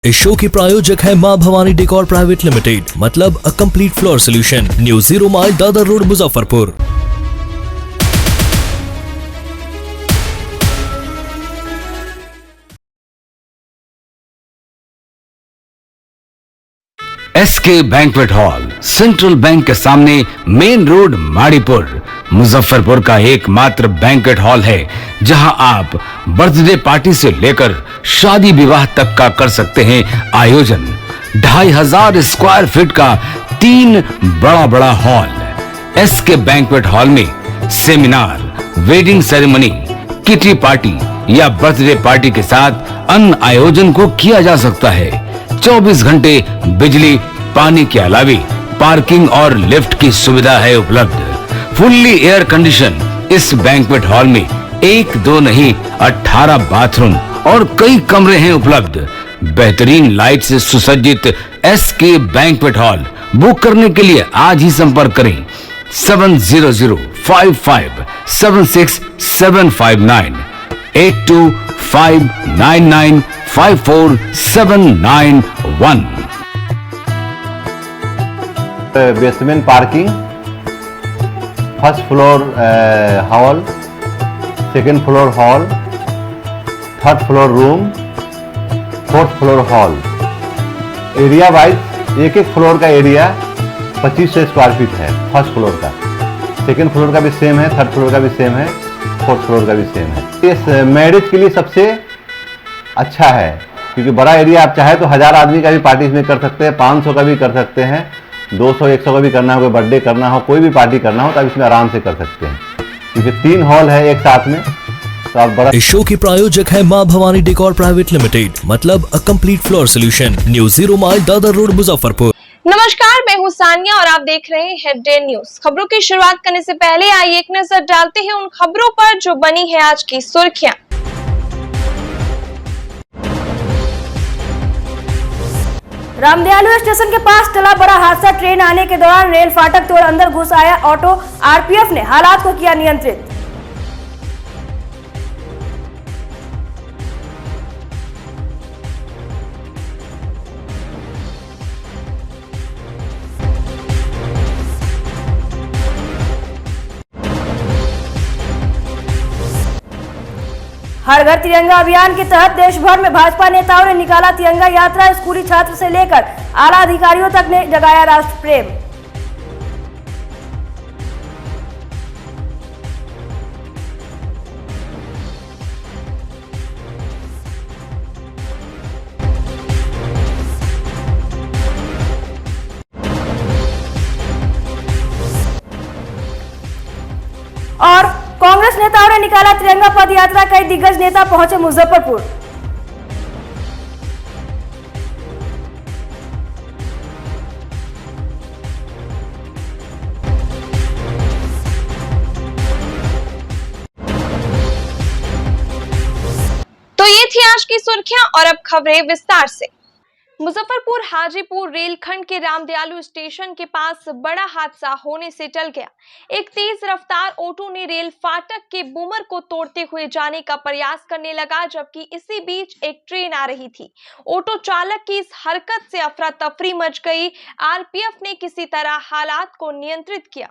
इस शो की प्रायोजक है मां भवानी डेकोर प्राइवेट लिमिटेड, मतलब a complete floor solution, new 0 mile Dadar road, Muzaffarpur. SK banquet hall, central bank के सामने, मेन रोड, माड़ीपुर, मुजफ्फरपुर का एकमात्र बैंक्वेट हॉल है जहां आप बर्थडे पार्टी से लेकर शादी विवाह तक का कर सकते हैं आयोजन। 2500 स्क्वायर फीट का 3 बड़ा हॉल। एसके बैंक्वेट हॉल में seminar, wedding ceremony, kitty party या बर्थडे पार्टी के साथ अन्य आयोजन को किया जा सकता है। 24 घंटे बिजली पानी के अलावा पार्किंग और लिफ्ट की सुविधा है उपलब्ध। फुल्ली एयर कंडीशन इस बैंक्वेट हॉल में 1, 2 नहीं 18 बाथरूम और कई कमरे हैं उपलब्ध। बेहतरीन लाइट से सुसज्जित एसके बैंक्वेट हॉल बुक करने के लिए आज ही संपर्क करें 7005576759 8259954791। Basement parking, first floor hall, second floor hall, third floor room, fourth floor hall. Area wise एक फ्लोर का एरिया 2500 स्क्वायर फीट है। फर्स्ट फ्लोर का, सेकेंड फ्लोर का भी सेम है, थर्ड फ्लोर का भी सेम है, फोर्थ फ्लोर का भी सेम है। इस मैरिज के लिए सबसे अच्छा है क्योंकि बड़ा एरिया, आप चाहे तो 1000 आदमी का भी पार्टी इसमें कर सकते हैं, 500 का भी कर सकते हैं, 200-100 का भी करना हो, कोई बर्थडे करना हो, कोई भी पार्टी करना हो तो आप इसमें आराम से कर सकते हैं क्योंकि 3 हॉल है एक साथ में। तो आप बड़ा। इस शो की प्रायोजक है मां भवानी डेकोर प्राइवेट लिमिटेड, मतलब a complete floor solution, new 0 mile Dadar road, Muzaffarpur. नमस्कार, मैं हूं सानिया और आप देख रहे हैं हेडलाइन न्यूज। खबरों की शुरुआत करने से पहले आइए एक नजर डालते हैं उन खबरों पर जो बनी है आज की सुर्खियां। रामदयालु स्टेशन के पास टला बड़ा हादसा। ट्रेन आने के दौरान रेल फाटक तोड़ अंदर घुस आया ऑटो। आरपीएफ ने हालात को किया नियंत्रित। हर घर तिरंगा अभियान के तहत देश भर में भाजपा नेताओं ने निकाला तिरंगा यात्रा। स्कूली छात्र से लेकर आला अधिकारियों तक ने जगाया राष्ट्र प्रेम। और कांग्रेस नेताओं ने निकाला तिरंगा पद यात्रा। कई दिग्गज नेता पहुंचे मुजफ्फरपुर। तो ये थी आज की सुर्खियां और अब खबरें विस्तार से। मुजफ्फरपुर हाजीपुर रेलखंड के रामदयालु स्टेशन के पास बड़ा हादसा होने से टल गया। एक तेज रफ्तार ऑटो ने रेल फाटक के बूमर को तोड़ते हुए जाने का प्रयास करने लगा, जबकि इसी बीच एक ट्रेन आ रही थी। ऑटो चालक की इस हरकत से अफरा तफरी मच गई। आरपीएफ ने किसी तरह हालात को नियंत्रित किया।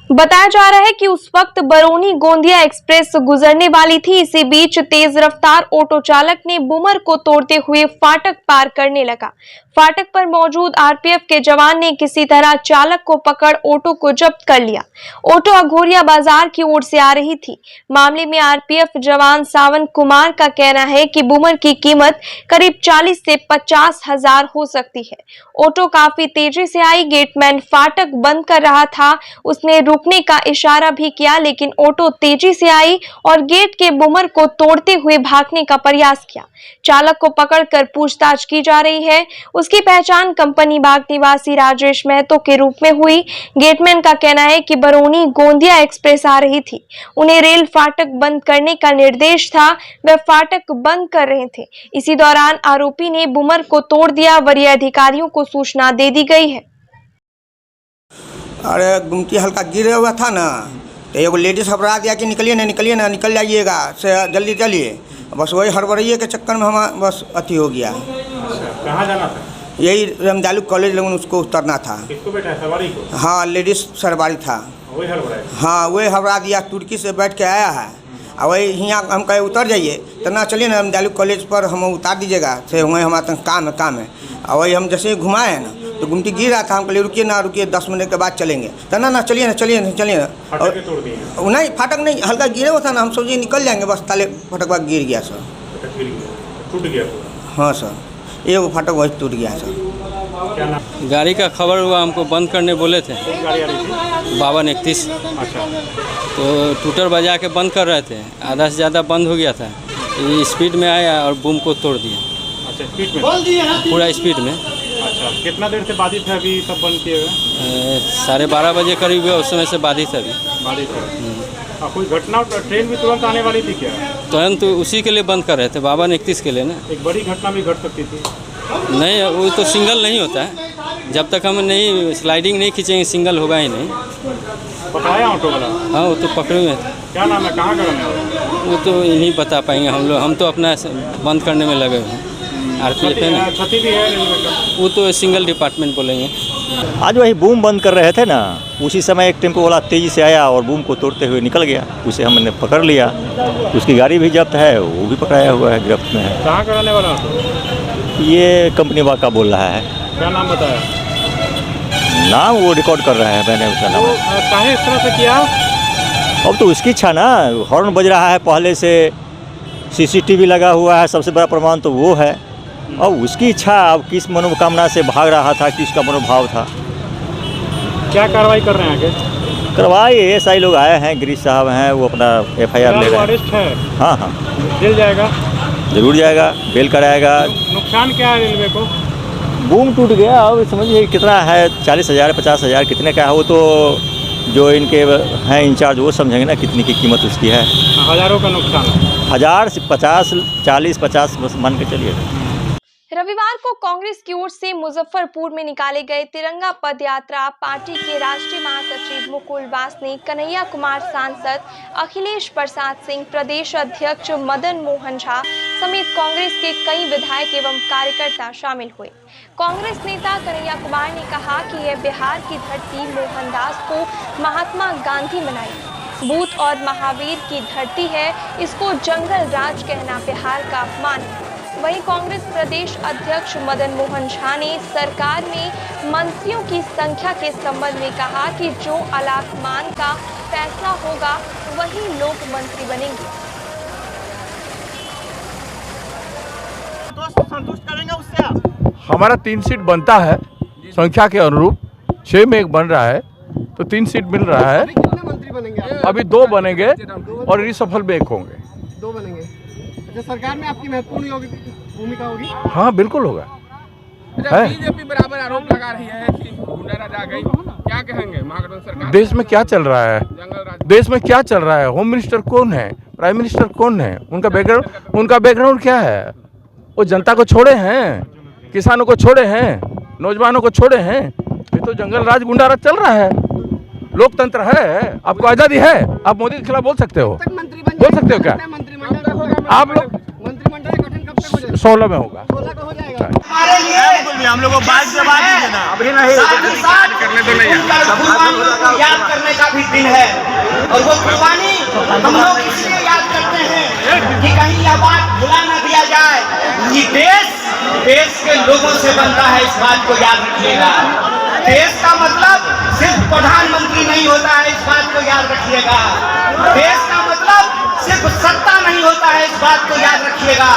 बताया जा रहा है कि उस वक्त बरौनी गोंदिया एक्सप्रेस गुजरने वाली थी। इसी बीच तेज रफ्तार ऑटो चालक ने बूमर को तोड़ते हुए फाटक पार करने लगा। फाटक पर मौजूद आरपीएफ के जवान ने किसी तरह चालक को पकड़ ऑटो को जब्त कर लिया। ऑटो अघोरिया बाजार की ओर से आ रही थी। मामले में आरपीएफ जवान सावन कुमार का कहना है कि बूमर की कीमत करीब 40 से 50 हजार हो सकती है। ऑटो काफी तेजी से आई। गेटमैन फाटक बंद कर रहा था, उसने रुकने का इशारा भी किया, लेकिन ऑटो तेजी से आई और गेट के बूमर को तोड़ते हुए भागने का प्रयास किया। चालक को पकड़कर पूछताछ की जा रही है। उसकी पहचान कंपनी बाग निवासी राजेश महतो के रूप में हुई। गेटमैन का कहना है कि बरौनी गोंदिया एक्सप्रेस आ रही थी, उन्हें रेल फाटक बंद करने का निर्देश था, वे फाटक बंद कर रहे थे। इसी दौरान आरोपी ने बूमर को तोड़ दिया। वरीय अधिकारियों को सूचना दे दी गई है। अरे गुमटी हल्का गिरे हुआ था ना, तो एगो लेडीज घबरा दिया कि निकलिए ना निकल जाइएगा से जल्दी चलिए। बस वही हड़बड़ाइए के चक्कर में हम बस अति हो गया। कहाँ जाना था? यही रमदालू कॉलेज लगन उसको उतरना था। किसको बैठा है, सवारी को? हाँ, लेडीज सवारी था। वही हड़बड़ाया? हाँ, वही हड़बड़ा दिया, तुर्की से बैठ के आया है और वही यहाँ हम कहे उतर जाइए तो ना चलिए ना रमदालू कॉलेज पर हम उतार दीजिएगा से वहीं हमारा काम है। और वही हम जैसे ही घुमाए ना तो गुमटी गिर रहा था, हम कहले रुकिए 10 मिनट के बाद चलेंगे। तो ना चलिए ना। फाटक के तोड़ दिए? नहीं, फाटक नहीं, हल्का गिरे हुआ था ना, हम सोचिए निकल जाएंगे, बस ताले फाटक बाद गिर गया सर। टूट गया पूरा? हाँ सर, एगो फाटक वही टूट गया सर। क्या नाम? गाड़ी का खबर हुआ, हमको बंद करने बोले थे। कौन गाड़ी आ रही थी? 5231। अच्छा, तो टूटर बजा के बंद कर रहे थे, आधा से ज़्यादा बंद हो गया था। ये स्पीड में आया और बूम को तोड़ दिया। अच्छा, स्पीड में? पूरा स्पीड में। अच्छा, कितना देर से बाधित है अभी सब बंद किए हुए? 12:30 बजे करीब हुआ, उस समय से बाधित है अभी। बाधित है। कोई घटना, ट्रेन भी तुरंत आने वाली थी क्या? तुरंत उसी के लिए बंद कर रहे थे, 5231 के लिए ना। एक बड़ी घटना भी घट सकती थी। नहीं, वो तो सिंगल नहीं होता है, जब तक हम नहीं स्लाइडिंग नहीं खींचेंगे सिंगल होगा ही नहीं। पकड़ाया ऑटो वाला? हाँ, वो तो पकड़े हुए थे। क्या नाम है, कहाँ का रहने वाला? वो तो नहीं बता पाएंगे हम तो अपना बंद करने में लगे हुए हैं। RPF है ना, क्षति भी है रेलवे का? वो तो सिंगल डिपार्टमेंट बोलेंगे। आज वही बूम बंद कर रहे थे ना, उसी समय एक टेम्पो वाला तेज़ी से आया और बूम को तोड़ते हुए निकल गया। उसे हमने पकड़ लिया, उसकी गाड़ी भी जब्त है, वो भी पकड़ाया हुआ है, गिरफ्त में है। कहाँ का रहने वाला ऑटो? ये कंपनी वाका बोल रहा है। क्या नाम बताया? नाम वो रिकॉर्ड कर रहे हैं, मैंने उसका नाम। काहे इस तरह से किया? अब तो उसकी इच्छा ना, हॉर्न बज रहा है पहले से, CCTV लगा हुआ है, सबसे बड़ा प्रमाण तो वो है। अब उसकी इच्छा, अब किस मनोकामना से भाग रहा था, किसका मनोभाव था। क्या कार्रवाई कर रहे हैं आगे? कार्रवाई SI लोग आए हैं, गिरीश साहब हैं, वो अपना FIR ले रहे हैं। अरेस्ट है? हाँ, जेल जाएगा? जरूर जाएगा, बेल कराएगा। नुकसान क्या है रेलवे को? बूम टूट गया, अब समझिए कितना है, 40,000 50,000 कितने का है, वो तो जो इनके हैं इंचार्ज वो समझेंगे ना कितनी की कीमत उसकी है। हज़ारों का नुकसान है? 1000 से 50, 40 50 बस मान के चलिए। रविवार को कांग्रेस की ओर से मुजफ्फरपुर में निकाले गए तिरंगा पद यात्रा पार्टी के राष्ट्रीय महासचिव मुकुल वासनिक, कन्हैया कुमार सांसद, अखिलेश प्रसाद सिंह, प्रदेश अध्यक्ष मदन मोहन झा समेत कांग्रेस के कई विधायक एवं कार्यकर्ता शामिल हुए। कांग्रेस नेता कन्हैया कुमार ने कहा कि यह बिहार की धरती मोहनदास को महात्मा गांधी बनाई बूथ और महावीर की धरती है, इसको जंगल राज कहना बिहार का अपमान है। वहीं कांग्रेस प्रदेश अध्यक्ष मदन मोहन झा ने सरकार में मंत्रियों की संख्या के संबंध में कहा कि जो आलाकमान का फैसला होगा वही लोग मंत्री बनेंगे। संतुष्ट करेंगे उससे आप? हमारा 3 सीट बनता है संख्या के अनुरूप, 6 में 1 बन रहा है तो 3 सीट मिल रहा है। कितने मंत्री बनेंगे? अभी 2 बनेंगे और रिसफल में 1 होंगे। 2 बनेंगे। अच्छा, सरकार में आपकी महत्वपूर्ण भूमिका होगी? हाँ, बिल्कुल होगा। बीजेपी बराबर आरोप लगा रही है कि गुंडाराज आ गई, क्या कहेंगे महागठबंधन सरकार? देश में क्या चल रहा है? देश में क्या चल रहा है? होम मिनिस्टर कौन है? प्राइम मिनिस्टर कौन है? उनका बैकग्राउंड क्या है? वो जनता को छोड़े हैं, किसानों को छोड़े हैं, नौजवानों को छोड़े हैं। ये तो जंगल राज गुंडाराज चल रहा है। लोकतंत्र है, आपको आजादी है, आप मोदी के खिलाफ बोल सकते हो, बोल सकते हो क्या? आप लोग मंत्रिमंडल का गठन कब तक हो जाएगा? 16 में होगा। 16 का हो जाएगा। हमारे लिए हम लोग को बात जमा दीजिए ना, अभी नहीं करने दो, नहीं याद करने का भी दिन है। और वो कुर्बानी हम लोग इसलिए याद करते हैं कि कहीं यह बात भुला न दिया जाए कि देश के लोगों से बनता है, इस बात को याद रखिएगा। देश का मतलब सिर्फ प्रधानमंत्री नहीं होता है, इस बात को याद रखिएगा। देश का मतलब सिर्फ सत्ता नहीं होता है, इस बात को याद रखिएगा।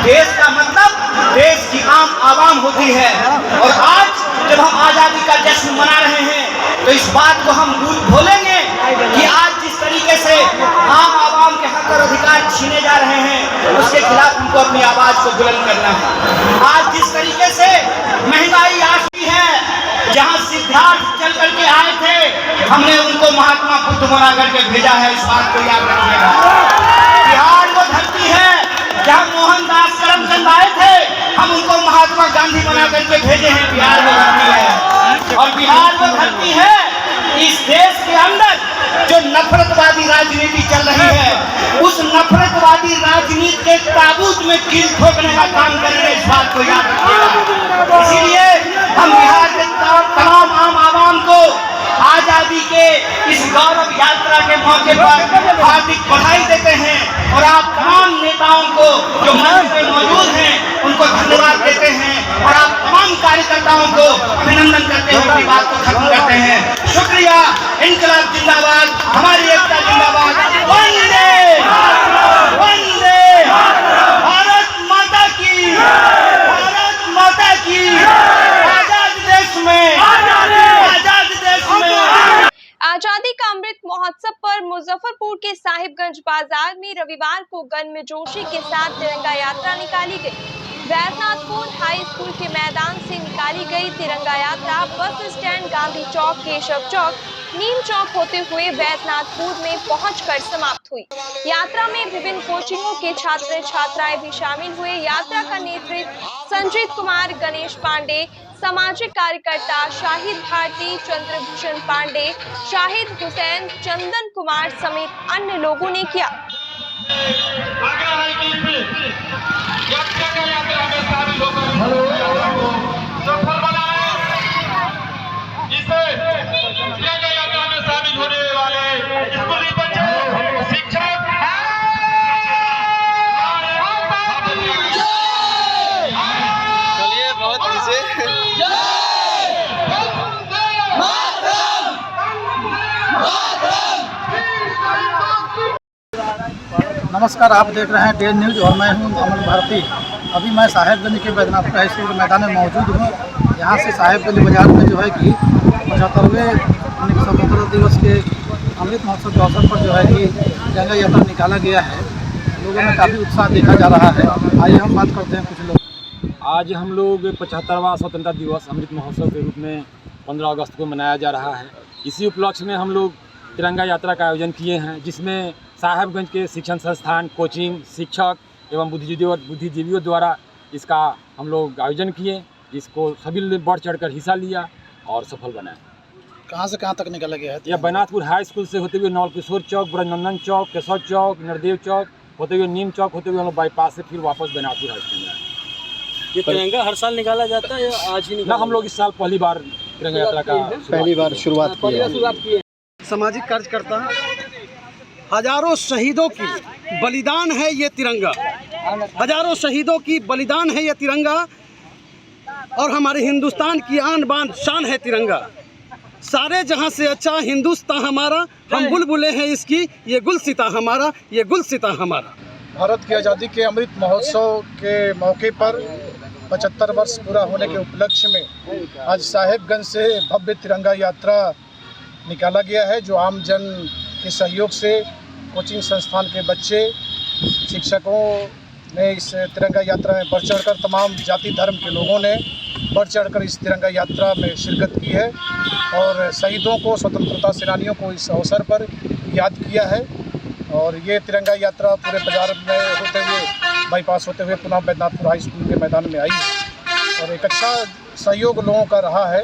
देश का मतलब देश की आम आवाम होती है। और आज जब हम आजादी का जश्न मना रहे हैं तो इस बात को हम भूलेंगे कि आज जिस तरीके से आम आवाम के हक और अधिकार छीने जा रहे हैं उसके खिलाफ हमको अपनी आवाज को बुलंद करना है। आज जिस तरीके से महंगाई आती है, जहां सिद्धार्थ चल करके आए थे, हमने उनको महात्मा बुद्ध बना करके भेजा है, इस बात को याद रखिएगा। बिहार वो धरती है जहां मोहनदास करमचंद आए थे, हम उनको महात्मा गांधी बना करके भेजे हैं। बिहार वो धरती है और बिहार वो धरती है इस देश के अंदर जो नफरतवादी राजनीति चल रही है, उस नफरतवादी राजनीति के ताबूत में कील ठोकने का काम करेंगे, इस बात को याद रखिएगा। इसीलिए हम बिहार के तमाम आम आवाम को आजादी के इस गौरव यात्रा के मौके पर हार्दिक बधाई देते हैं और आप तमाम नेताओं को जो मंच पे मौजूद हैं उनको धन्यवाद देते हैं और आप तमाम कार्यकर्ताओं को अभिनंदन करते हुए अपनी बात को खत्म करते हैं। शुक्रिया। इनकलाब जिंदाबाद, हमारी एकता जिंदाबाद। वंदे वंदे भारत माता की, भारत माता की। आजाद देश में, आजाद देश में। आजादी का अमृत महोत्सव पर मुजफ्फरपुर के साहिबगंज बाजार में रविवार को गर्मजोशी के साथ तिरंगा यात्रा निकाली गई। वैद्यनाथपुर हाई स्कूल के मैदान से निकाली गई तिरंगा यात्रा बस स्टैंड, गांधी चौक, केशव चौक, नीम चौक होते हुए वैद्यनाथपुर में पहुंचकर समाप्त हुई। यात्रा में विभिन्न कोचिंगों के छात्र छात्राएं भी शामिल हुए। यात्रा का नेतृत्व संजीत कुमार, गणेश पांडे, सामाजिक कार्यकर्ता शाहिद भारती, चंद्रभूषण पांडे, शाहिद हुसैन, चंदन कुमार समेत अन्य लोगों ने किया। शामिल होने वाले स्कूली बच्चे, शिक्षक, चलिए बहुत नमस्कार, आप देख रहे हैं डेन न्यूज और मैं हूं अमन भारती। अभी मैं साहेबगंज के वैद्यनाथपुर हाई स्कूल के मैदान में मौजूद हूं। यहां से साहेबगंज बाजार में जो है कि 75वें स्वतंत्रता दिवस के अमृत महोत्सव के अवसर पर जो है कि तिरंगा यात्रा निकाला गया है। लोगों में काफ़ी उत्साह देखा जा रहा है। आइए हम बात करते हैं कुछ लोग। आज हम लोग 75वां स्वतंत्रता दिवस अमृत महोत्सव के रूप में 15 अगस्त को मनाया जा रहा है। इसी उपलक्ष्य में हम लोग तिरंगा यात्रा का आयोजन किए हैं, जिसमें साहेबगंज के शिक्षण संस्थान, कोचिंग, शिक्षक एवं बुद्धिजीवियों द्वारा इसका हम लोग आयोजन किए। इसको सभी ने बढ़ चढ़कर हिस्सा लिया और सफल बनाए। कहाँ से कहाँ तक निकाला गया है? यह बैनाथपुर हाई स्कूल से होते हुए नौल किशोर चौक, ब्रजनंदन चौक, केशव चौक, नरदेव चौक होते हुए नीम चौक होते हुए हम लोग बाईपास से फिर वापस बैनाथपुर हाई स्कूल में आए। ये तिरंगा हर साल निकाला जाता है या आज ही निकाला? हम लोग इस साल पहली बार तिरंगा यात्रा का पहली बार शुरुआत की है। सामाजिक कार्यकर्ता, हजारों शहीदों की बलिदान है ये तिरंगा, हजारों शहीदों की बलिदान है ये तिरंगा और हमारे हिंदुस्तान की आन बान शान है तिरंगा। सारे जहां से अच्छा हिंदुस्तान हमारा, हम बुलबुले हैं इसकी, ये गुलसिता हमारा, ये गुलसिता हमारा। भारत की आज़ादी के अमृत महोत्सव के मौके पर 75 वर्ष पूरा होने के उपलक्ष्य में आज साहेबगंज से भव्य तिरंगा यात्रा निकाला गया है, जो आम जन के सहयोग से कोचिंग संस्थान के बच्चे, शिक्षकों ने इस तिरंगा यात्रा में बढ़ चढ़कर, तमाम जाति धर्म के लोगों ने बढ़ चढ़कर इस तिरंगा यात्रा में शिरकत की है और शहीदों को, स्वतंत्रता सेनानियों को इस अवसर पर याद किया है। और ये तिरंगा यात्रा पूरे बाजार में होते हुए, बाईपास होते हुए पुनः बैद्यनाथपुर हाई स्कूल के मैदान में आई और एक अच्छा सहयोग लोगों का रहा है।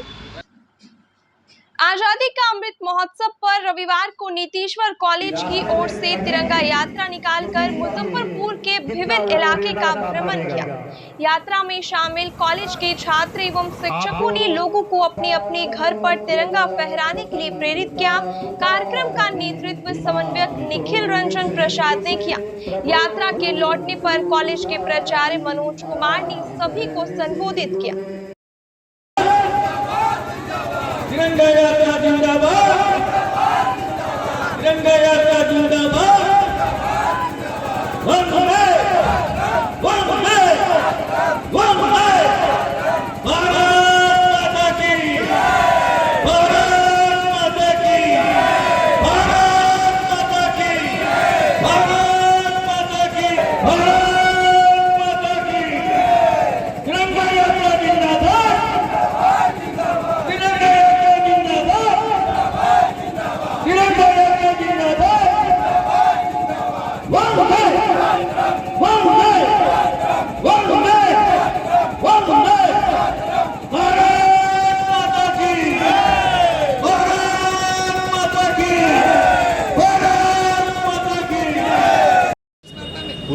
आजादी का अमृत महोत्सव पर रविवार को नीतीश्वर कॉलेज की ओर से तिरंगा यात्रा निकालकर मुजफ्फरपुर के विभिन्न इलाके का भ्रमण किया। यात्रा में शामिल कॉलेज के छात्र एवं शिक्षकों ने लोगों को अपने अपने घर पर तिरंगा फहराने के लिए प्रेरित किया। कार्यक्रम का नेतृत्व समन्वयक निखिल रंजन प्रसाद ने किया। यात्रा के लौटने पर कॉलेज के प्राचार्य मनोज कुमार ने सभी को संबोधित किया। तिरंगा यात्रा जिंदाबाद, तिरंगा यात्रा जिंदाबाद, वंदे वंदे वंदे, भारत माता की, भारत माता की, भारत माता की, भारत माता की, भारत माता की। तिरंगा यात्रा जिंदाबाद, तिरंगा यात्रा जिंदाबाद, तिरंगा यात्रा जिंदाबाद।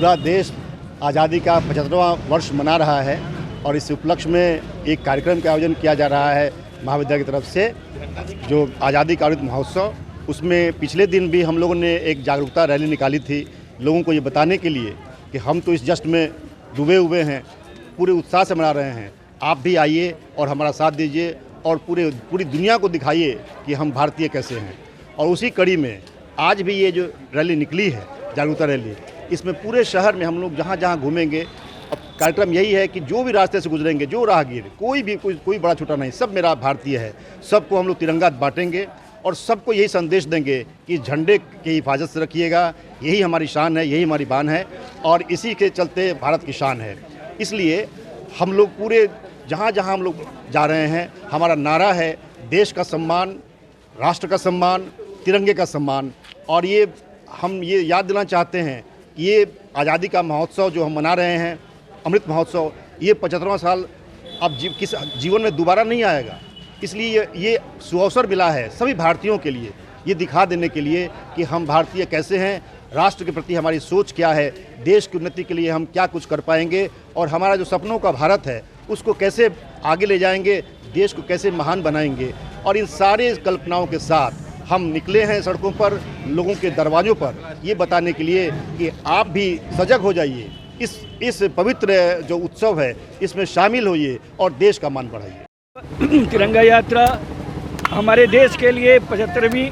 पूरा देश आज़ादी का 75वां वर्ष मना रहा है और इस उपलक्ष्य में एक कार्यक्रम का आयोजन किया जा रहा है महाविद्यालय की तरफ से, जो आज़ादी का अमृत महोत्सव। उसमें पिछले दिन भी हम लोगों ने एक जागरूकता रैली निकाली थी, लोगों को ये बताने के लिए कि हम तो इस जश्न में डूबे हुए हैं, पूरे उत्साह से मना रहे हैं। आप भी आइए और हमारा साथ दीजिए और पूरी दुनिया को दिखाइए कि हम भारतीय कैसे हैं। और उसी कड़ी में आज भी ये जो रैली निकली है, जागरूकता रैली, इसमें पूरे शहर में हम लोग जहाँ जहाँ घूमेंगे, अब कार्यक्रम यही है कि जो भी रास्ते से गुजरेंगे, जो राहगीर, कोई बड़ा छोटा नहीं, सब मेरा भारतीय है, सबको हम लोग तिरंगा बांटेंगे और सबको यही संदेश देंगे कि झंडे की हिफाजत से रखिएगा, यही हमारी शान है, यही हमारी बान है और इसी के चलते भारत की शान है। इसलिए हम लोग पूरे जहाँ जहाँ हम लोग जा रहे हैं, हमारा नारा है देश का सम्मान, राष्ट्र का सम्मान, तिरंगे का सम्मान। और ये हम ये याद दिलाना चाहते हैं कि ये आज़ादी का महोत्सव जो हम मना रहे हैं, अमृत महोत्सव, ये 75वां साल अब किस जीवन में दोबारा नहीं आएगा। इसलिए ये सुअवसर मिला है सभी भारतीयों के लिए, ये दिखा देने के लिए कि हम भारतीय कैसे हैं, राष्ट्र के प्रति हमारी सोच क्या है, देश की उन्नति के लिए हम क्या कुछ कर पाएंगे और हमारा जो सपनों का भारत है उसको कैसे आगे ले जाएंगे, देश को कैसे महान बनाएंगे। और इन सारे कल्पनाओं के साथ हम निकले हैं सड़कों पर, लोगों के दरवाज़ों पर, ये बताने के लिए कि आप भी सजग हो जाइए, इस पवित्र जो उत्सव है इसमें शामिल होइए और देश का मान बढ़ाइए। तिरंगा यात्रा हमारे देश के लिए 75वीं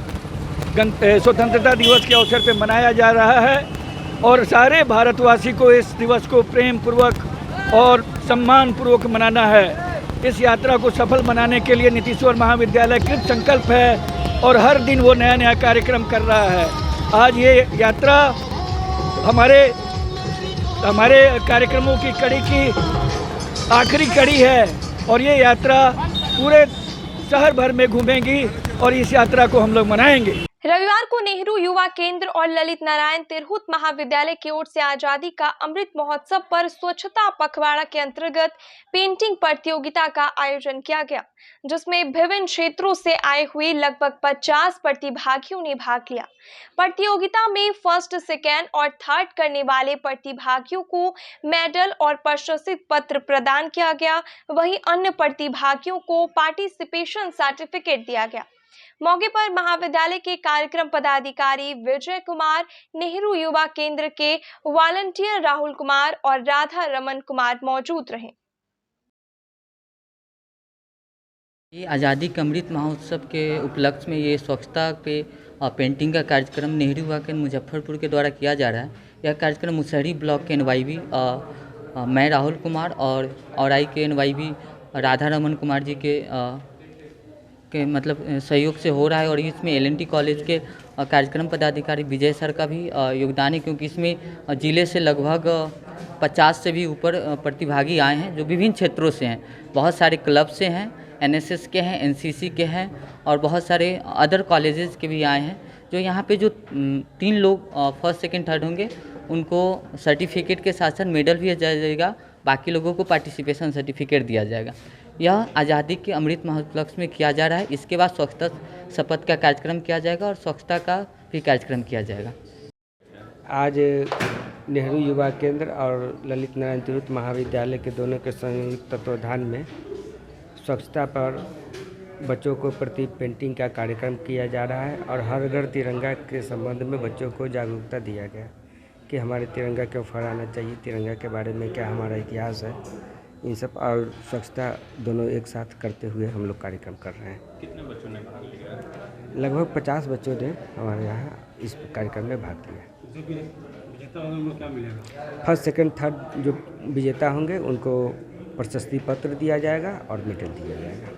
स्वतंत्रता दिवस के अवसर पर मनाया जा रहा है और सारे भारतवासी को इस दिवस को प्रेम पूर्वक और सम्मान पूर्वक मनाना है। इस यात्रा को सफल बनाने के लिए नीतीश्वर महाविद्यालय कृत संकल्प है और हर दिन वो नया नया कार्यक्रम कर रहा है। आज ये यात्रा हमारे कार्यक्रमों की कड़ी की आखिरी कड़ी है और ये यात्रा पूरे शहर भर में घूमेंगी और इस यात्रा को हम लोग मनाएंगे। रविवार को नेहरू युवा केंद्र और ललित नारायण तिरहुत महाविद्यालय की ओर से आजादी का अमृत महोत्सव पर स्वच्छता पखवाड़ा के अंतर्गत पेंटिंग प्रतियोगिता का आयोजन किया गया, जिसमें विभिन्न क्षेत्रों से आए हुए लगभग 50 प्रतिभागियों ने भाग लिया। प्रतियोगिता में फर्स्ट, सेकेंड और थर्ड करने वाले प्रतिभागियों को मेडल और प्रशस्ति पत्र प्रदान किया गया, वहीं अन्य प्रतिभागियों को पार्टिसिपेशन सर्टिफिकेट दिया गया। मौके पर महाविद्यालय के कार्यक्रम पदाधिकारी विजय कुमार, नेहरू युवा केंद्र के वॉलंटियर राहुल कुमार और राधा रमन कुमार मौजूद रहे। ये आज़ादी का अमृत महोत्सव के उपलक्ष्य में ये स्वच्छता पे पेंटिंग का कार्यक्रम नेहरू युवा केंद्र मुजफ्फरपुर के द्वारा किया जा रहा है। यह कार्यक्रम मुसहरी ब्लॉक के NYB मैं राहुल कुमार और आई के NYB राधा रमन कुमार जी के मतलब सहयोग से हो रहा है और इसमें LNT कॉलेज के कार्यक्रम पदाधिकारी विजय सर का भी योगदान है, क्योंकि इसमें जिले से लगभग 50 से भी ऊपर प्रतिभागी आए हैं जो विभिन्न क्षेत्रों से हैं। बहुत सारे क्लब से हैं, NSS के हैं, NCC के हैं और बहुत सारे अदर कॉलेजेस के भी आए हैं। जो यहाँ पे जो 3 लोग फर्स्ट, सेकंड, थर्ड होंगे उनको सर्टिफिकेट के साथ साथ मेडल भी दिया जाएगा, बाकी लोगों को पार्टिसिपेशन सर्टिफिकेट दिया जाएगा। यह आज़ादी के अमृत महोत्सव में किया जा रहा है। इसके बाद स्वच्छता शपथ का कार्यक्रम किया जाएगा और स्वच्छता का भी कार्यक्रम किया जाएगा। आज नेहरू युवा केंद्र और ललित नारायण तिरहुत महाविद्यालय के दोनों के संयुक्त तत्वाधान में स्वच्छता पर बच्चों को प्रति पेंटिंग का कार्यक्रम किया जा रहा है और हर घर तिरंगा के संबंध में बच्चों को जागरूकता दिया गया कि हमारे तिरंगा क्यों फहराना चाहिए, तिरंगा के बारे में क्या हमारा इतिहास है, इन सब और स्वच्छता दोनों एक साथ करते हुए हम लोग कार्यक्रम कर रहे हैं। कितने बच्चों ने भाग लिया? लगभग 50 बच्चों ने हमारे यहाँ इस कार्यक्रम में भाग लिया। विजेता होंगे उनको क्या मिलेगा? फर्स्ट, सेकंड, थर्ड जो विजेता होंगे उनको प्रशस्ति पत्र दिया जाएगा और मेडल दिया जाएगा।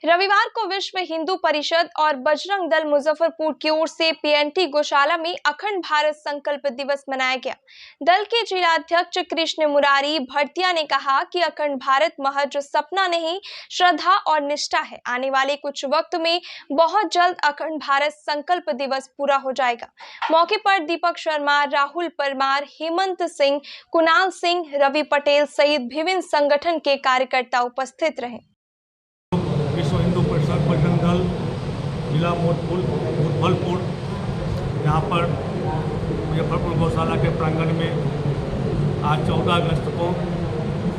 रविवार को विश्व हिंदू परिषद और बजरंग दल मुजफ्फरपुर की ओर से PNT गौशाला में अखंड भारत संकल्प दिवस मनाया गया। दल के जिलाध्यक्ष कृष्ण मुरारी भरतिया ने कहा कि अखंड भारत महज सपना नहीं, श्रद्धा और निष्ठा है। आने वाले कुछ वक्त में बहुत जल्द अखंड भारत संकल्प दिवस पूरा हो जाएगा। मौके पर दीपक शर्मा, राहुल परमार, हेमंत सिंह, कुणाल सिंह, रवि पटेल सहित विभिन्न संगठन के कार्यकर्ता उपस्थित रहे। विश्व हिंदू परिषद बजरंग दल जिला मुजफ्फरपुर यहाँ पर मुजफ्फरपुर गौशाला के प्रांगण में आज 14 अगस्त को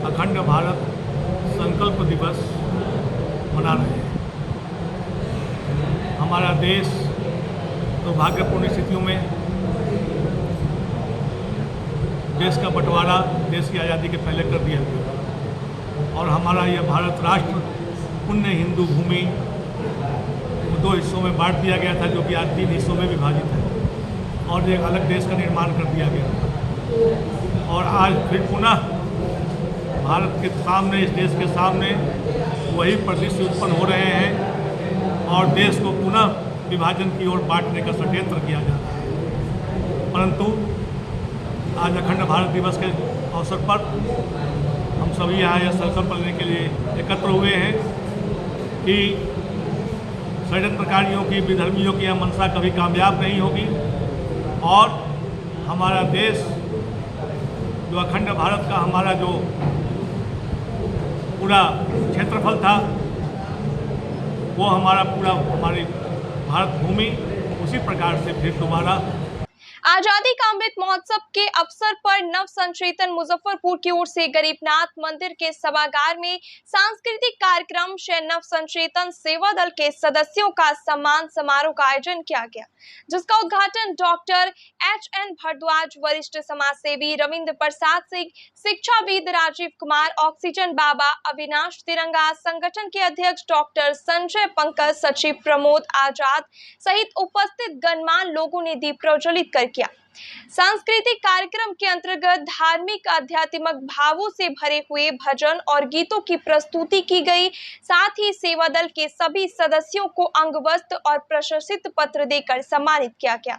अखंड भारत संकल्प दिवस मना रहे हैं। हमारा देश दुर्भाग्यपूर्ण स्थितियों में देश का बंटवारा देश की आज़ादी के पहले कर दिया गया और हमारा यह भारत राष्ट्र पुण्य हिंदू भूमि को 2 हिस्सों में बांट दिया गया था, जो कि आज 3 हिस्सों में विभाजित है और एक अलग देश का निर्माण कर दिया गया। और आज फिर पुनः भारत के सामने, इस देश के सामने वही परिदृश्य उत्पन्न हो रहे हैं और देश को पुनः विभाजन की ओर बांटने का षड्यंत्र किया जा रहा है। परंतु आज अखंड भारत दिवस के अवसर पर हम सभी यहाँ यह संकल्प लेने के लिए एकत्र हुए हैं कि षड्यंत्रकारियों की, विधर्मियों की यह मंशा कभी कामयाब नहीं होगी और हमारा देश जो अखंड भारत का हमारा जो पूरा क्षेत्रफल था, वो हमारी भारत भूमि उसी प्रकार से फिर दोबारा। आजादी का अमृत महोत्सव के अवसर पर नव संचेतन मुजफ्फरपुर की ओर से गरीबनाथ मंदिर के सभागार में सांस्कृतिक कार्यक्रम से नव संचेतन सेवा दल के सदस्यों का सम्मान समारोह का आयोजन किया गया, जिसका उद्घाटन डॉक्टर HN भारद्वाज, वरिष्ठ समाजसेवी रविंद्र प्रसाद सिंह, शिक्षाविद राजीव कुमार, ऑक्सीजन बाबा, अविनाश तिरंगा संगठन के अध्यक्ष डॉक्टर संजय पंकज, सचिव प्रमोद आजाद सहित उपस्थित गणमान्य लोगों ने दीप प्रज्वलित कर किया। सांस्कृतिक कार्यक्रम के अंतर्गत धार्मिक आध्यात्मिक भावों से भरे हुए भजन और गीतों की प्रस्तुति की गई। साथ ही सेवा दल के सभी सदस्यों को अंगवस्त्र और प्रशस्ति पत्र देकर सम्मानित किया गया।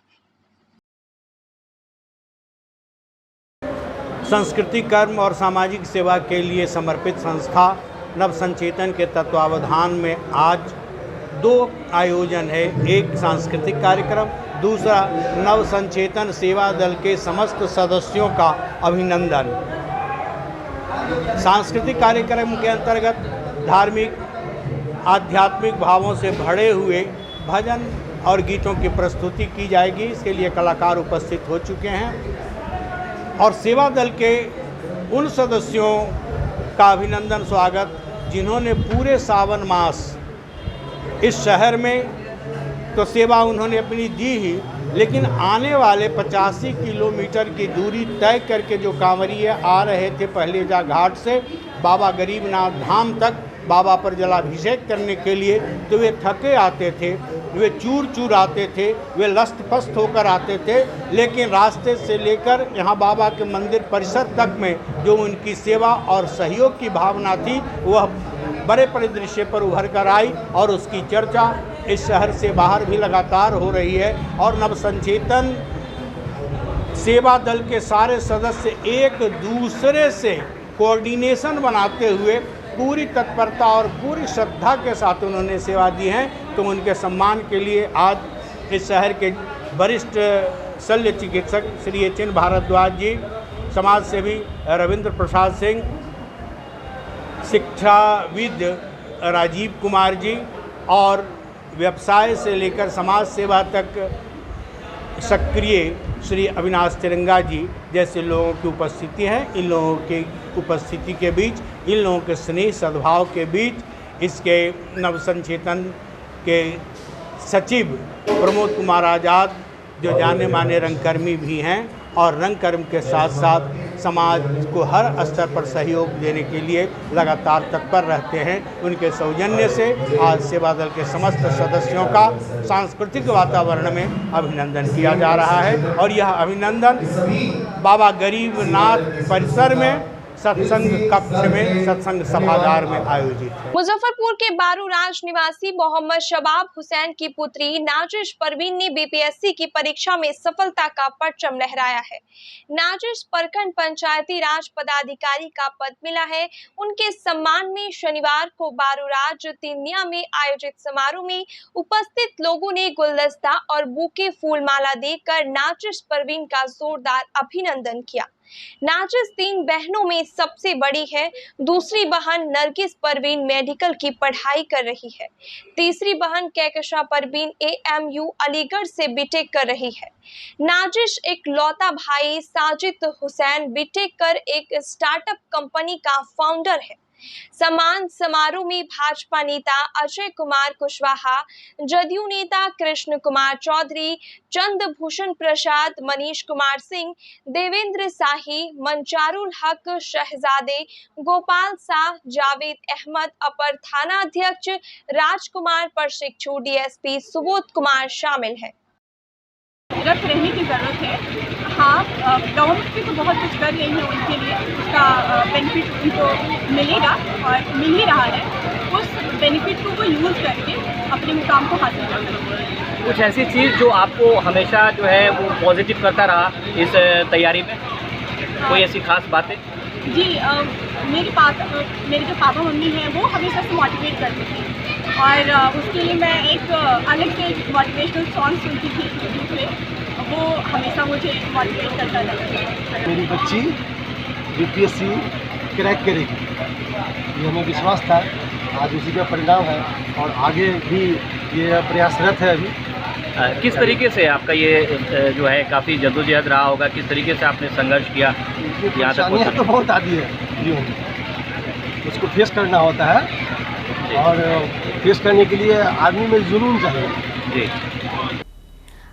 सांस्कृतिक कर्म और सामाजिक सेवा के लिए समर्पित संस्था नव संचेतन के तत्वावधान में आज 2 आयोजन है। एक सांस्कृतिक कार्यक्रम, दूसरा नव संचेतन सेवा दल के समस्त सदस्यों का अभिनंदन। सांस्कृतिक कार्यक्रम के अंतर्गत धार्मिक आध्यात्मिक भावों से भरे हुए भजन और गीतों की प्रस्तुति की जाएगी। इसके लिए कलाकार उपस्थित हो चुके हैं और सेवा दल के उन सदस्यों का अभिनंदन स्वागत जिन्होंने पूरे सावन मास इस शहर में तो सेवा उन्होंने अपनी दी ही, लेकिन आने वाले 85 किलोमीटर की दूरी तय करके जो कांवरिये आ रहे थे पहलेजा घाट से बाबा गरीबनाथ धाम तक बाबा पर जलाभिषेक करने के लिए, तो वे थके आते थे, वे चूर चूर आते थे, वे लस्त पस्त होकर आते थे, लेकिन रास्ते से लेकर यहाँ बाबा के मंदिर परिसर तक में जो उनकी सेवा और सहयोग की भावना थी वह बड़े परिदृश्य पर उभर कर आई और उसकी चर्चा इस शहर से बाहर भी लगातार हो रही है। और नव संचेतन सेवा दल के सारे सदस्य एक दूसरे से कोऑर्डिनेशन बनाते हुए पूरी तत्परता और पूरी श्रद्धा के साथ उन्होंने सेवा दी है। तो उनके सम्मान के लिए आज इस शहर के वरिष्ठ शल्य चिकित्सक श्री HN भारद्वाज जी, समाज सेवी रविंद्र प्रसाद सिंह, शिक्षाविद राजीव कुमार जी और व्यवसाय से लेकर समाज सेवा तक सक्रिय श्री अविनाश तिरंगा जी जैसे लोगों की उपस्थिति है। इन लोगों की उपस्थिति के बीच, इन लोगों के स्नेह सद्भाव के बीच इसके नव संचेतन के सचिव प्रमोद कुमार आज़ाद जो जाने माने रंगकर्मी भी हैं और रंगकर्म के साथ साथ समाज को हर स्तर पर सहयोग देने के लिए लगातार तत्पर रहते हैं, उनके सौजन्य से आज सेवा दल के समस्त सदस्यों का सांस्कृतिक वातावरण में अभिनंदन किया जा रहा है। और यह अभिनंदन बाबा गरीबनाथ परिसर में सत्संग कक्ष में, सत्संग सभागार में आयोजित है। मुजफ्फरपुर के बारूराज निवासी मोहम्मद शबाब हुसैन की पुत्री नाजिश परवीन ने बीपीएससी की परीक्षा में सफलता का परचम लहराया है। नाजिश प्रखंड पंचायती राज पदाधिकारी का पद मिला है। उनके सम्मान में शनिवार को बारूराज तिनिया में आयोजित समारोह में उपस्थित लोगों ने गुलदस्ता और बुके फूल माला देकर नाजिश परवीन का जोरदार अभिनंदन किया। नाजिस 3 बहनों में सबसे बड़ी है। दूसरी बहन नरगिस परवीन मेडिकल की पढ़ाई कर रही है। तीसरी बहन कहकशा परवीन AMU अलीगढ़ से बीटेक कर रही है। नाजिश एक लौता भाई साजिद हुसैन बीटेक कर एक स्टार्टअप कंपनी का फाउंडर है। सम्मान समारोह में भाजपा नेता अजय कुमार कुशवाहा, जदयू नेता कृष्ण कुमार चौधरी, चंद्रभूषण प्रसाद, मनीष कुमार सिंह, देवेंद्र शाही, मंचारुल हक शहजादे, गोपाल शाह, जावेद अहमद, अपर थाना अध्यक्ष राजकुमार, प्रशिक्षु DSP सुबोध कुमार शामिल है। रहने की जरूरत है। हाँ, गवर्नमेंट भी तो बहुत कुछ कर रही है उनके लिए, उसका बेनिफिट उनको मिलेगा और मिल ही रहा है। उस बेनिफिट को वो यूज़ करके अपने मुकाम को हासिल कर सकते हैं। कुछ ऐसी चीज़ जो आपको हमेशा जो है वो पॉजिटिव करता रहा इस तैयारी में, कोई ऐसी खास बातें? जी, मेरे जो पापा मम्मी हैं वो हमेशा से मोटिवेट करते थे और उसके लिए मैं एक अलग से मोटिवेशनल सॉन्ग सुनती थी यूट्यूब पे, वो हमेशा मुझे मोटिवेट करता था। मेरी बच्ची UPSC क्रैक करेगी, ये हमें विश्वास था। आज उसी का परिणाम है और आगे भी ये प्रयासरत है। अभी किस तरीके से आपका ये जो है काफ़ी जद्दोजहद रहा होगा, किस तरीके से आपने संघर्ष किया यहाँ तक? तो बहुत आती है जीवन में, उसको फेस करना होता है और फेस करने के लिए आदमी में जुनून चाहिए। जी।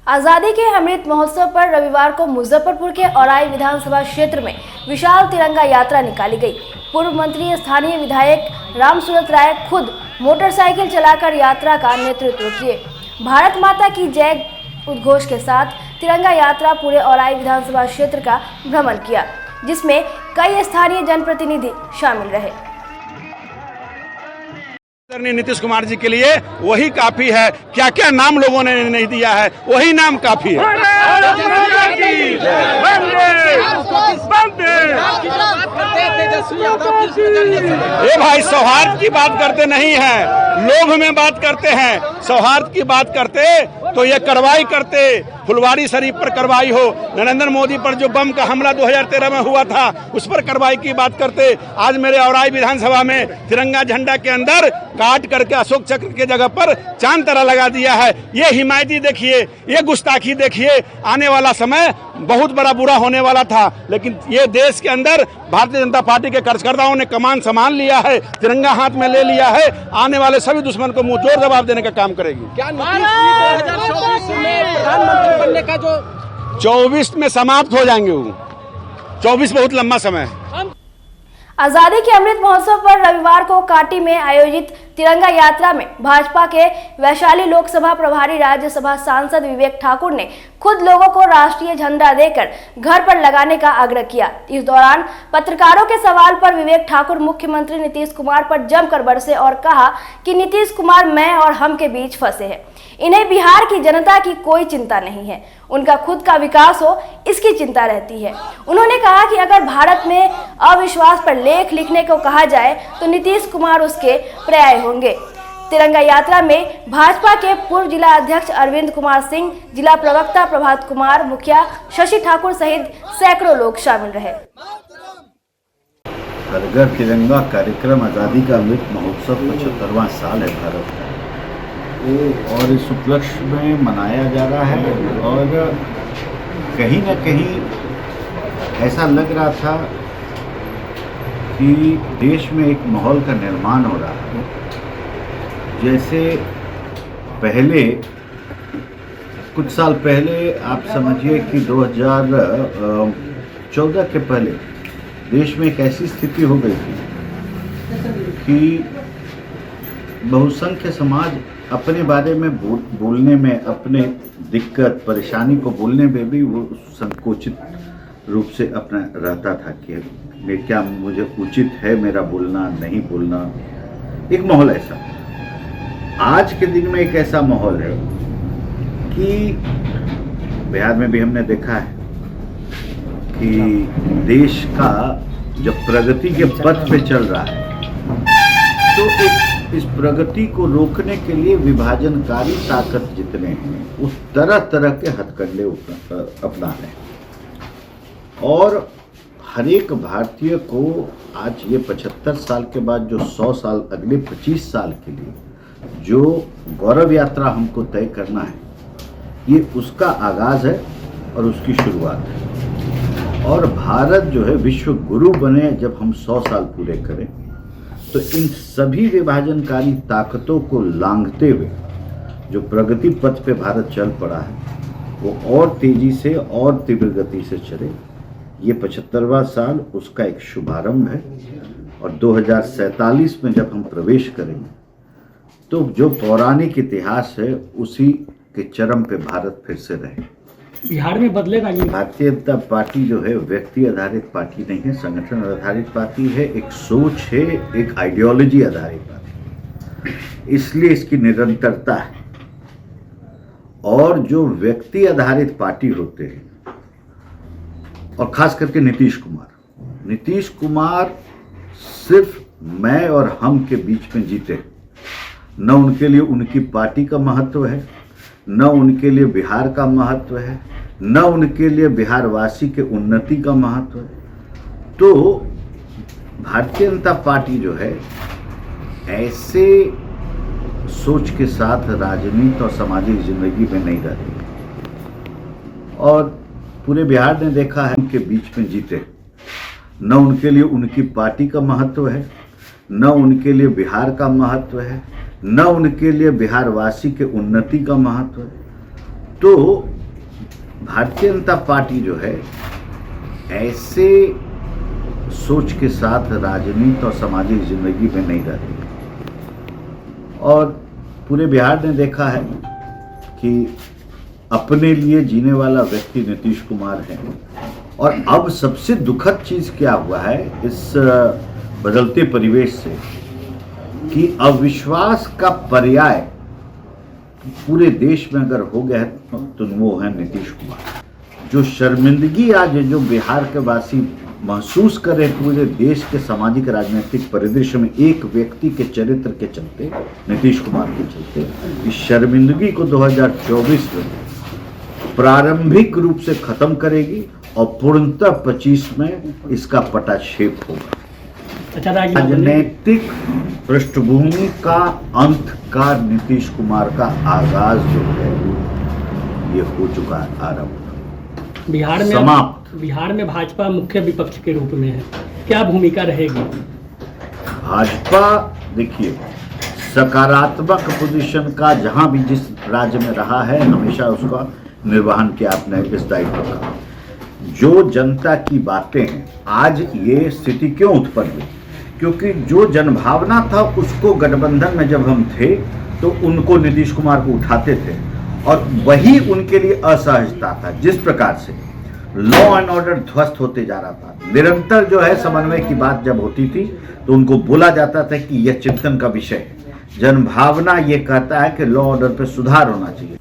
आज़ादी के अमृत महोत्सव पर रविवार को मुजफ्फरपुर के औराई विधानसभा क्षेत्र में विशाल तिरंगा यात्रा निकाली गई। पूर्व मंत्री स्थानीय विधायक रामसूरत राय खुद मोटरसाइकिल चलाकर यात्रा का नेतृत्व किए। भारत माता की जय उद्घोष के साथ तिरंगा यात्रा पूरे औराई विधानसभा क्षेत्र का भ्रमण किया, जिसमें कई स्थानीय जनप्रतिनिधि शामिल रहे। नीतीश कुमार जी के लिए वही काफी है। क्या क्या नाम लोगों ने नहीं दिया है, वही नाम काफी है। ये भाई सौहार्द की बात करते नहीं है, लोभ में बात करते हैं। सौहार्द की बात करते तो ये कार्रवाई करते, फुलवारी शरीफ पर कार्रवाई हो, नरेंद्र मोदी पर जो बम का हमला 2013 में हुआ था उस पर कार्रवाई की बात करते। आज मेरे औराई विधानसभा में तिरंगा झंडा के अंदर काट करके अशोक चक्र के जगह पर चांद तारा लगा दिया है। ये हिमायती देखिए, ये गुस्ताखी देखिए। आने वाला समय बहुत बड़ा बुरा होने वाला था, लेकिन ये देश के अंदर भारतीय जनता पार्टी के कार्यकर्ताओं ने कमान संभाल लिया है, तिरंगा हाथ में ले लिया है। आने वाले सभी दुश्मन को मुंहतोड़ जवाब देने का काम करेगी। क्या 2024 में प्रधानमंत्री बनने का जो 24 में समाप्त हो जाएंगे, वो 24 बहुत लंबा समय है। आजादी के अमृत महोत्सव पर रविवार को कांटी में आयोजित तिरंगा यात्रा में भाजपा के वैशाली लोकसभा प्रभारी राज्यसभा सांसद विवेक ठाकुर ने खुद लोगों को राष्ट्रीय झंडा देकर घर पर लगाने का आग्रह किया। इस दौरान पत्रकारों के सवाल पर विवेक ठाकुर मुख्यमंत्री नीतीश कुमार पर जमकर बरसे और कहा कि नीतीश कुमार मैं और हम के बीच फंसे हैं। इन्हें बिहार की जनता की कोई चिंता नहीं है, उनका खुद का विकास हो इसकी चिंता रहती है। उन्होंने कहा कि अगर भारत में अविश्वास पर लेख लिखने को कहा जाए तो नीतीश कुमार उसके पर्याय होंगे। तिरंगा यात्रा में भाजपा के पूर्व जिला अध्यक्ष अरविंद कुमार सिंह, जिला प्रवक्ता प्रभात कुमार, मुखिया शशि ठाकुर सहित सैकड़ों लोग शामिल रहे। हर घर तिरंगा कार्यक्रम आज़ादी का अमृत महोत्सव 75वां साल है भारत का, और इस उपलक्ष्य में मनाया जा रहा है। और कहीं न कहीं ऐसा लग रहा था कि देश में एक माहौल का निर्माण हो रहा है। जैसे पहले कुछ साल पहले आप समझिए कि 2014 के पहले देश में एक ऐसी स्थिति हो गई थी कि बहुसंख्य समाज अपने बारे में बोलने में, अपने दिक्कत परेशानी को बोलने में भी वो संकोचित रूप से अपना रहता था कि क्या मुझे उचित है मेरा बोलना, नहीं बोलना। एक माहौल ऐसा। आज के दिन में एक ऐसा माहौल है कि बिहार में भी हमने देखा है कि देश का जब प्रगति के पथ पे चल रहा है तो इस प्रगति को रोकने के लिए विभाजनकारी ताकत जितने हैं उस तरह तरह के हथकंडे अपना रहे हैं। और हर एक भारतीय को आज ये 75 साल के बाद जो 100 साल अगले 25 साल के लिए जो गौरव यात्रा हमको तय करना है, ये उसका आगाज़ है और उसकी शुरुआत है। और भारत जो है विश्व गुरु बने जब हम 100 साल पूरे करें, तो इन सभी विभाजनकारी ताकतों को लांघते हुए जो प्रगति पथ पे भारत चल पड़ा है, वो और तेजी से और तीव्र गति से चले। ये 75वां साल उसका एक शुभारंभ है और 2047 में जब हम प्रवेश करेंगे तो जो पौराणिक इतिहास है उसी के चरम पे भारत फिर से रहे। बिहार में बदलेगा ये? भारतीय जनता पार्टी जो है व्यक्ति आधारित पार्टी नहीं है, संगठन आधारित पार्टी है, एक सोच है, एक आइडियोलॉजी आधारित पार्टी, इसलिए इसकी निरंतरता है। और जो व्यक्ति आधारित पार्टी होते हैं, और खास करके नीतीश कुमार सिर्फ मैं और हम के बीच में जीते, न उनके लिए उनकी पार्टी का महत्व है, न उनके लिए बिहार का महत्व है, न उनके लिए बिहार वासी के उन्नति का महत्व है। तो भारतीय जनता पार्टी जो है ऐसे सोच के साथ राजनीति और सामाजिक जिंदगी में नहीं रहती। और पूरे बिहार ने देखा है उनके बीच में जीते, न उनके लिए उनकी पार्टी का महत्व है, न उनके लिए बिहार का महत्व है, न उनके लिए बिहार वासी के उन्नति का महत्व है। तो भारतीय जनता पार्टी जो है ऐसे सोच के साथ राजनीति और सामाजिक जिंदगी में नहीं रहती। और पूरे बिहार ने देखा है कि अपने लिए जीने वाला व्यक्ति नीतीश कुमार है। और अब सबसे दुखद चीज क्या हुआ है इस बदलते परिवेश से, कि अविश्वास का पर्याय पूरे देश में अगर हो गया है तो वो है नीतीश कुमार। जो शर्मिंदगी आज जो बिहार के वासी महसूस कर रहे पूरे देश के सामाजिक राजनीतिक परिदृश्य में एक व्यक्ति के चरित्र के चलते, नीतीश कुमार के चलते, इस शर्मिंदगी को 2024 में प्रारंभिक रूप से खत्म करेगी और पूर्णतः 25 में इसका पटाक्षेप होगा। राजनीतिक पृष्ठभूमि का अंत का नीतीश कुमार का आगाज जो है ये हो चुका है, आरंभ बिहार में समाप्त। बिहार में भाजपा मुख्य विपक्ष के रूप में है, क्या भूमिका रहेगी? भाजपा देखिए सकारात्मक पोजीशन का जहां भी जिस राज्य में रहा है हमेशा उसका निर्वहन किया अपने इस दायित्व का। जो जनता की बातें हैं, आज ये स्थिति क्यों उत्पन्न हुई? क्योंकि जो जनभावना था उसको गठबंधन में जब हम थे तो उनको नीतीश कुमार को उठाते थे और वही उनके लिए असहजता था। जिस प्रकार से लॉ एंड ऑर्डर ध्वस्त होते जा रहा था, निरंतर जो है समन्वय की बात जब होती थी तो उनको बोला जाता था कि यह चिंतन का विषय है। जनभावना ये कहता है कि लॉ ऑर्डर पर सुधार होना चाहिए।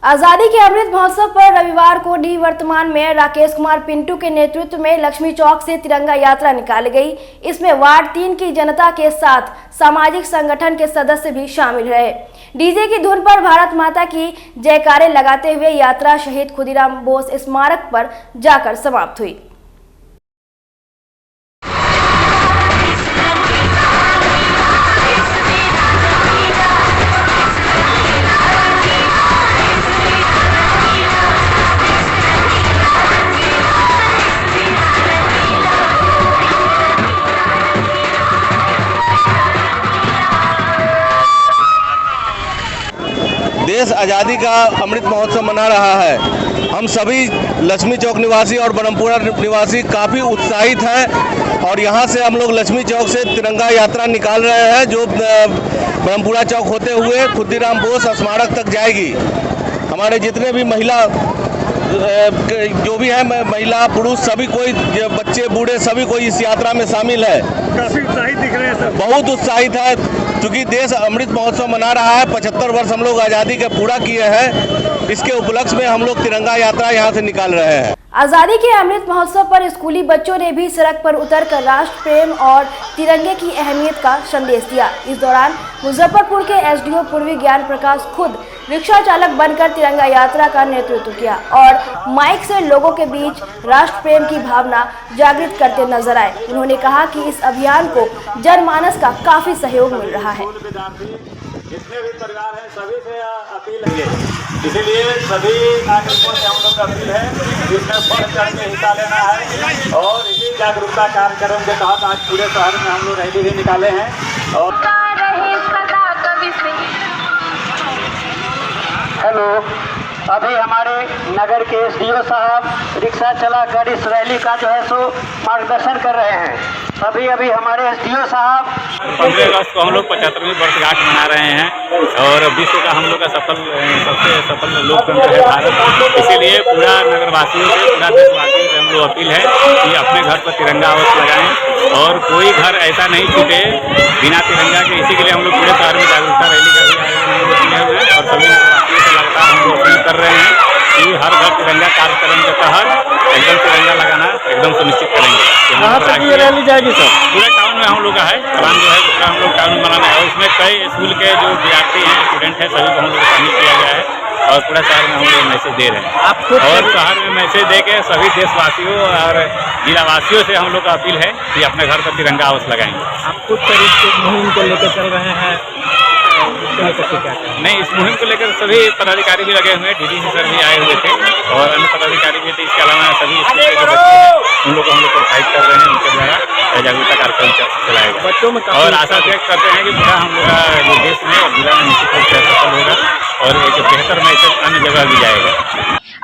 आजादी के अमृत महोत्सव पर रविवार को निवर्तमान मेयर राकेश कुमार पिंटू के नेतृत्व में लक्ष्मी चौक से तिरंगा यात्रा निकाली गई। इसमें वार्ड 3 की जनता के साथ सामाजिक संगठन के सदस्य भी शामिल रहे। डीजे की धुन पर भारत माता की जयकारे लगाते हुए यात्रा शहीद खुदीराम बोस स्मारक पर जाकर समाप्त हुई। देश आज़ादी का अमृत महोत्सव मना रहा है। हम सभी लक्ष्मी चौक निवासी और ब्रह्मपुरा निवासी काफ़ी उत्साहित हैं और यहाँ से हम लोग लक्ष्मी चौक से तिरंगा यात्रा निकाल रहे हैं जो ब्रह्मपुरा चौक होते हुए खुदीराम बोस स्मारक तक जाएगी। हमारे जितने भी महिला जो भी है महिला पुरुष सभी कोई बच्चे बूढ़े सभी कोई इस यात्रा में शामिल है। काफी उत्साहित दिख रहे हैं सब। बहुत उत्साहित है क्योंकि देश अमृत महोत्सव मना रहा है। 75 वर्ष हम लोग आज़ादी के पूरा किए हैं। इसके उपलक्ष्य में हम लोग तिरंगा यात्रा यहाँ से निकाल रहे हैं। आज़ादी के अमृत महोत्सव पर स्कूली बच्चों ने भी सड़क पर उतरकर राष्ट्र प्रेम और तिरंगे की अहमियत का संदेश दिया। इस दौरान मुजफ्फरपुर के एसडीओ पूर्वी ज्ञान प्रकाश खुद रिक्शा चालक बनकर तिरंगा यात्रा का नेतृत्व किया और माइक से लोगों के बीच राष्ट्र प्रेम की भावना जागृत करते नजर आए। उन्होंने कहा कि इस अभियान को जनमानस का काफी सहयोग मिल रहा है। जितने भी परिवार हैं सभी से अपील है, इसीलिए सभी नागरिकों से हम लोग अपील है इसमें बढ़ चढ़ के हिस्सा लेना है और इसी जागरूकता कार्यक्रम के तहत आज पूरे शहर में हम लोग रैली भी निकाले हैं। और हेलो, अभी हमारे नगर के एसडीओ साहब रिक्शा चलाकर इस रैली का जो है सो मार्गदर्शन कर रहे हैं। अभी हमारे एसडीओ साहब 15 अगस्त को हम लोग 75वीं वर्षगांठ मना रहे हैं और विश्व का हम लोग का सबसे सफल लोकतंत्र है भारत। इसीलिए पूरा नगरवासियों से, पूरा देशवासियों से हम लोग अपील है कि अपने घर पर तिरंगा अवश्य लगाएं और कोई घर ऐसा नहीं छूटे बिना तिरंगा के। इसी के लिए हम लोग पूरे शहर में जागरूकता रैली का भी आयोजन किए हुए हैं और सभी नगरवासियों से लगातार हम लोग अपील कर रहे हैं कि हर घर तिरंगा कार्यक्रम के तहत एकदम तिरंगा लगाना एकदम सुनिश्चित करेंगे। ये रैली जाएगी सर पूरे टाउन में हम लोग का है प्लान जो है पूरा हम लोग टाउन में मनाना है और उसमें कई स्कूल के जो विद्यार्थी हैं, स्टूडेंट हैं, सभी को हम लोग शामिल किया गया है और पूरा शहर में हम लोग मैसेज दे रहे हैं और शहर में मैसेज दे के सभी देशवासियों और जिलावासियों से हम लोग का अपील है कि अपने घर पर तिरंगा अवश्य लगाएंगे। आप कुछ तरीके मुहिम को लेकर चल रहे हैं? नहीं, इस मुहिम को लेकर सभी पदाधिकारी भी लगे हुए हैं, डीडीसी सर भी आए हुए थे और अन्य पदाधिकारी भी थे। इसके अलावा सभी स्कूल के जो बच्चे हैं उन लोग को हम लोग प्रोत्साहित कर रहे हैं, उनके द्वारा जागरूकता कार्यक्रम चलाएगा बच्चों में और आशा व्यक्त करते हैं कि पूरा हम लोग का जो देश में और जिला में निश्चित रूप से सफल होगा और एक बेहतर मैसेज अन्य जगह भी जाएगा।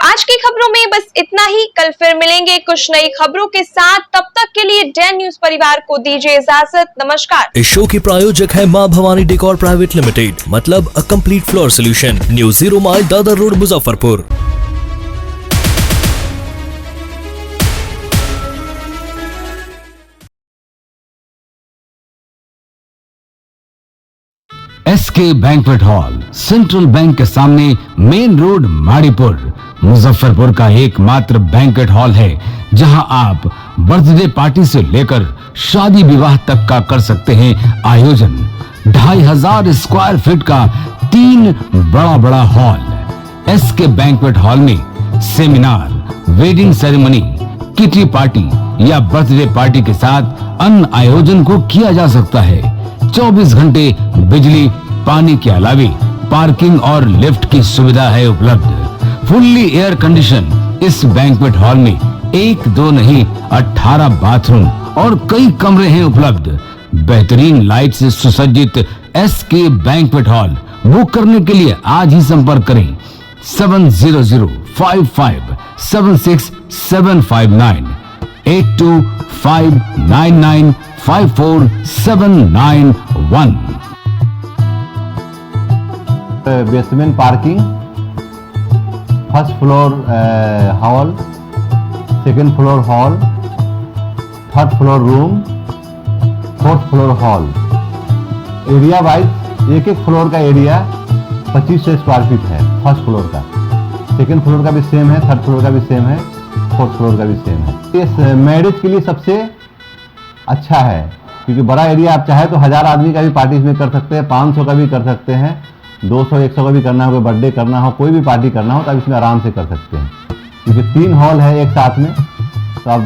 आज की खबरों में बस इतना ही। कल फिर मिलेंगे कुछ नई खबरों के साथ। तब तक के लिए डैन न्यूज परिवार को दीजिए इजाजत। नमस्कार। इस शो के प्रायोजक है मां भवानी डेकोर प्राइवेट लिमिटेड, मतलब a complete floor solution, new 0 mile Dadar road, Muzaffarpur. SK banquet hall, central bank के सामने, मेन रोड, माड़ीपुर, मुजफ्फरपुर का एकमात्र बैंक्वेट हॉल है जहां आप बर्थडे पार्टी से लेकर शादी विवाह तक का कर सकते हैं आयोजन। 2500 स्क्वायर फीट का 3 बड़ा हॉल। एसके बैंक्वेट हॉल में seminar, wedding ceremony, kitty party या बर्थडे पार्टी के साथ अन्य आयोजन को किया जा सकता है। 24 घंटे बिजली पानी के अलावे पार्किंग और लिफ्ट की सुविधा है उपलब्ध। फुल्ली एयर कंडीशन इस बैंक्वेट हॉल में 1, 2 नहीं 18 बाथरूम और कई कमरे हैं उपलब्ध। बेहतरीन लाइट से सुसज्जित एसके बैंक्वेट हॉल बुक करने के लिए आज ही संपर्क करें 7005576759 8259954791। Basement parking, first floor hall, second floor hall, third floor room, fourth floor hall. Area wise एक फ्लोर का एरिया 2500 स्क्वायर फीट है फर्स्ट फ्लोर का, सेकंड फ्लोर का भी सेम है, थर्ड फ्लोर का भी सेम है, फोर्थ फ्लोर का भी सेम है। इस मैरिज के लिए सबसे अच्छा है क्योंकि बड़ा एरिया आप चाहे तो 1000 आदमी का भी पार्टी इसमें कर सकते हैं, 500 का भी कर सकते हैं, 200-100 का भी करना हो, कोई बर्थडे करना हो, कोई भी पार्टी करना हो तो आप इसमें आराम से कर सकते हैं क्योंकि 3 हॉल है एक साथ में तो आप